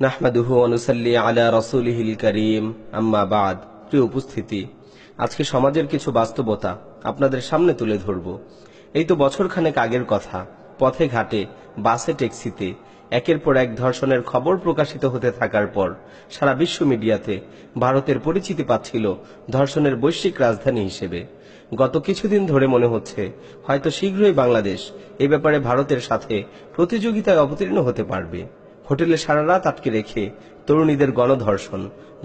নাহমাদুহু ওয়া নুসাল্লি আলা রাসূলিহিল কারীম আম্মা বাদ। প্রিয় উপস্থিতি, আজকে সমাজের কিছু বাস্তবতা আপনাদের সামনে তুলে ধরব। এই তো বছরখানেক আগের কথা, পথে ঘাটে, বাসে, ট্যাক্সিতে একের পর এক ধর্ষণের খবর প্রকাশিত হতে থাকার পর সারা বিশ্ব মিডিয়াতে ভারতের পরিচিতি পাচ্ছিল ধর্ষণের বৈশ্বিক রাজধানী হিসেবে। গত কিছুদিন ধরে মনে হচ্ছে হয়তো শীঘ্রই বাংলাদেশ এই ব্যাপারে ভারতের সাথে প্রতিযোগিতায় অবতীর্ণ হতে পারবে। হোটেলে সারা রাত আটকে রেখে তরুণীদের গণধর্ষণ,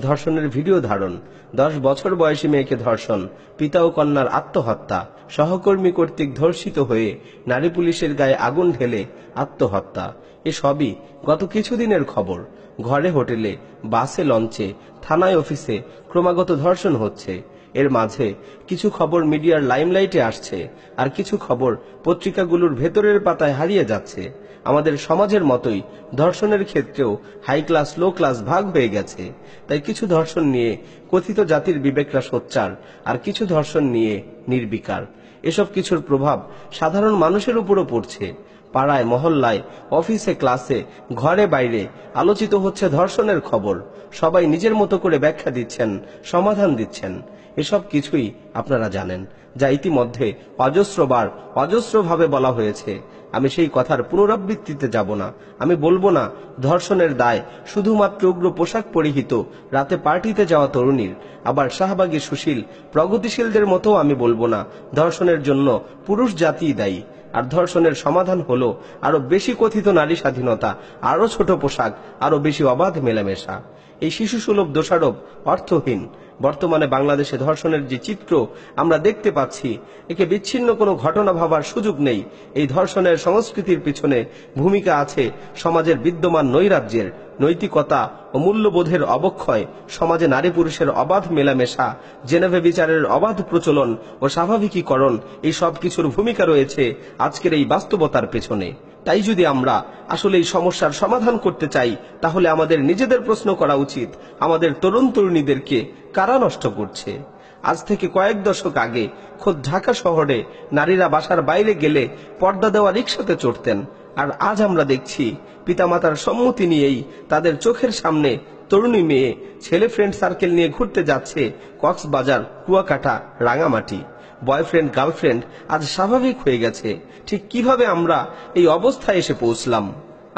ধর্ষণের ভিডিও ধারণ, 10 বছর বয়সী মেয়েকে ধর্ষণ, পিতা ও কন্যার আত্মহত্যা, সহকর্মী কর্তৃক ধর্ষিত হয়ে নারী পুলিশের গায়ে আগুন ঢেলে আত্মহত্যা, এসবই গত কিছুদিনের খবর। ঘরে, হোটেলে, বাসে, লঞ্চে, থানায়, অফিসে ক্রমাগত ধর্ষণ হচ্ছে। এর মাঝে কিছু খবর মিডিয়ার লাইমলাইটে আসছে, আর কিছু খবর পত্রিকাগুলোর ভেতরের পাতায় হারিয়ে যাচ্ছে। আমাদের সমাজের মতোই ধর্ষণের ক্ষেত্রেও হাই ক্লাস লো ক্লাস ভাগ হয়ে গেছে। তাই কিছু ধর্ষণ নিয়ে কথিত জাতির বিবেকরা সোচ্চার, আর কিছু ধর্ষণ নিয়ে নির্বিকার। এসব কিছুর প্রভাব সাধারণ মানুষের উপরও পড়ছে। পাড়ায়, মহল্লায়, অফিসে, ক্লাসে, ঘরে, বাইরে আলোচিত হচ্ছে ধর্ষণের খবর। সবাই নিজের মতো করে ব্যাখ্যা দিচ্ছেন, সমাধান দিচ্ছেন। এসব কিছুই আপনারা জানেন, যা ইতিমধ্যে অজস্রবার অজস্রভাবে বলা হয়েছে। আমি সেই কথার পুনরাবৃত্তিতে যাব না। আমি বলবো না ধর্ষণের দায় শুধুমাত্র উগ্র পোশাক পরিহিত রাতে পার্টিতে যাওয়া তরুণীর। আবার শাহবাগী সুশীল প্রগতিশীলদের মতো আমি বলবো না ধর্ষণের জন্য পুরুষ জাতিই দায়ী। আর ধর্ষণের সমাধান হলো আরো বেশি কথিত নারী স্বাধীনতা, আরো ছোট পোশাক, আরো বেশি অবাধ মেলামেশা। এই শিশুসুলভ দোষারোপ অর্থহীন। বর্তমানে বাংলাদেশে ধর্ষণের যে চিত্র আমরা দেখতে পাচ্ছি, একে বিচ্ছিন্ন কোনো ঘটনা ভাবার সুযোগ নেই। এই ধর্ষণের সংস্কৃতির পিছনে ভূমিকা আছে সমাজের বিদ্যমান নৈরাজ্যের, নৈতিকতা ও মূল্যবোধের অবক্ষয়, সমাজে নারী পুরুষের অবাধ মেলামেশা, জেনেভা বিচারের অবাধ প্রচলন ও স্বাভাবিকীকরণ, এই সব কিছুর ভূমিকা রয়েছে আজকের এই বাস্তবতার পেছনে। তাই যদি আমরা আসলে এই সমস্যার সমাধান করতে চাই, তাহলে আমাদের নিজেদের প্রশ্ন করা উচিত, আমাদের তরুণ তরুণীদেরকে কারা নষ্ট করছে? আজ থেকে কয়েক দশক আগে খোদ ঢাকা শহরে নারীরা বাসার বাইরে গেলে পর্দা দেওয়া রিকশাতে চড়তেন, আর আজ আমরা দেখছি পিতামাতার সম্মতি নিয়েই তাদের চোখের সামনে তরুণী মেয়ে ছেলে ফ্রেন্ড সার্কেল নিয়ে ঘুরতে যাচ্ছে কক্সবাজার, কুয়াকাটা, রাঙামাটি। বয়ফ্রেন্ড গার্লফ্রেন্ড আজ স্বাভাবিক হয়ে গেছে। ঠিক কিভাবে আমরা এই অবস্থায় এসে পৌঁছলাম?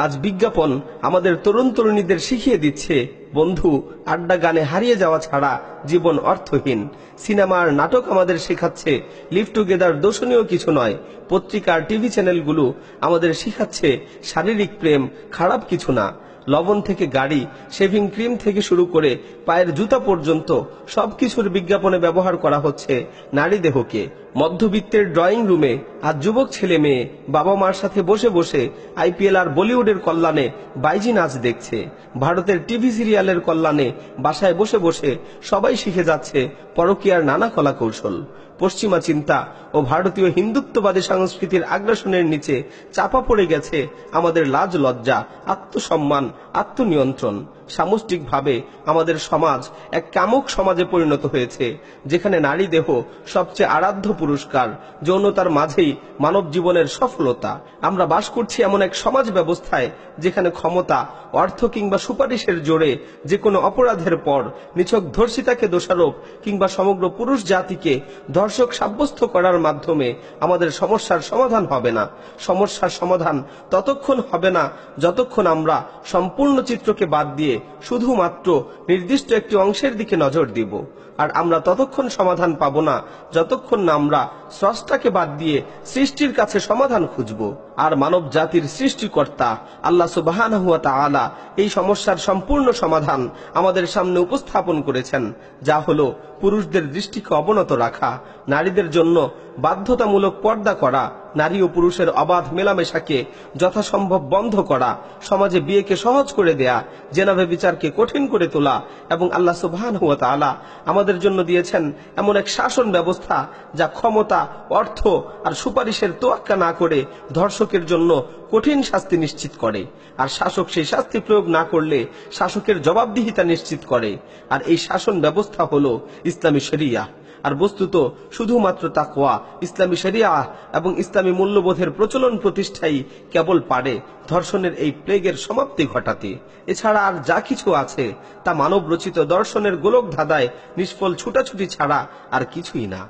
আজ বিজ্ঞাপন আমাদের তরুণ তরুণীদের শিখিয়ে দিচ্ছে বন্ধু, আড্ডা, গানে হারিয়ে যাওয়া ছাড়া জীবন অর্থহীন। সিনেমা আর নাটক আমাদের শেখাচ্ছে লিভ টুগেদার দোষণীয় কিছু নয়। পত্রিকার টিভি চ্যানেলগুলো আমাদের শিখাচ্ছে শারীরিক প্রেম খারাপ কিছু না। লবণ থেকে গাড়ি, শেভিং ক্রিম থেকে শুরু করে পায়ের জুতা পর্যন্ত সবকিছুর বিজ্ঞাপনে ব্যবহার করা হচ্ছে নারী দেহকে। মধ্যবিত্তের ড্রয়িং রুমে আজ যুবক ছেলে মেয়ে বাবা মার সাথে বসে বসে আইপিএল আর বলিউডের কল্যাণে বাইজি নাচ দেখছে। ভারতের টিভি সিরিয়ালের কল্যাণে বাসায় বসে বসে সবাই শিখে যাচ্ছে পরকীয়ার নানা কলা কৌশল। পশ্চিমা চিন্তা ও ভারতীয় হিন্দুত্ববাদী সংস্কৃতির আগ্রাসনের নিচে চাপা পড়ে গেছে আমাদের লাজ লজ্জা, আত্মসম্মান, আত্মনিয়ন্ত্রণ। সামষ্টিকভাবে আমাদের সমাজ এক কামুক সমাজে পরিণত হয়েছে, যেখানে নারী দেহ সবচেয়ে আরাধ্য পুরস্কার, যৌনতার মাঝেই মানব জীবনের সফলতা। আমরা বাস করছি এমন এক সমাজ ব্যবস্থায় যেখানে ক্ষমতা, অর্থ কিংবা সুপারিশের জোরে যে কোনো অপরাধের পর নিছক ধর্ষিতাকে দোষারোপ কিংবা সমগ্র পুরুষ জাতিকে ধর্ষক সাব্যস্ত করার মাধ্যমে আমাদের সমস্যার সমাধান হবে না। সমস্যার সমাধান ততক্ষণ হবে না যতক্ষণ আমরা সম্পূর্ণ চিত্রকে বাদ দিয়ে শুধুমাত্র নির্দিষ্ট একটি অংশের দিকে নজর দিব। আর আমরা ততক্ষণ সমাধান পাবো না যতক্ষণ না আমরা স্রষ্টাকে বাদ দিয়ে সৃষ্টির কাছে সমাধান খুঁজব। আর মানব জাতির সৃষ্টিকর্তা আল্লাহ সুবহানাহু ওয়া তাআলা এই সমস্যার সম্পূর্ণ সমাধান আমাদের সামনে উপস্থাপন করেছেন, যা হলো পুরুষদের দৃষ্টিকে অবনত রাখা, নারীদের জন্য বাধ্যতামূলক পর্দা করা, নারী ও পুরুষের অবাধ মেলামেশাকে যথাসম্ভব বন্ধ করা, সমাজে বিয়েকে সহজ করে দেয়া, জেনেভা বিচারকে কঠিন করে তোলা, এবং আল্লাহ সুবহানাহু ওয়া তাআলা আমাদের জন্য দিয়েছেন এমন এক শাসন ব্যবস্থা যা ক্ষমতা, অর্থ আর সুপারিশের তোয়াক্কা না করে ধর্ষকের জন্য কঠিন শাস্তি নিশ্চিত করে। আর শাসক সেই শাস্তি প্রয়োগ না করলে শাসকের জবাবদিহিতা নিশ্চিত করে। আর এই শাসন ব্যবস্থা হলো ইসলামী শরিয়াহ। আর বস্তুত শুধুমাত্র তাকওয়া, ইসলামী শরিয়া এবং ইসলামী মূল্যবোধের প্রচলন প্রতিষ্ঠাই কেবল পারে ধর্ষণের এই প্লেগের সমাপ্তি ঘটাতে। এছাড়া আর যা কিছু আছে তা মানব রচিত দর্শনের গোলক ধাঁধায় নিষ্ফল ছুটাছুটি ছাড়া আর কিছুই না।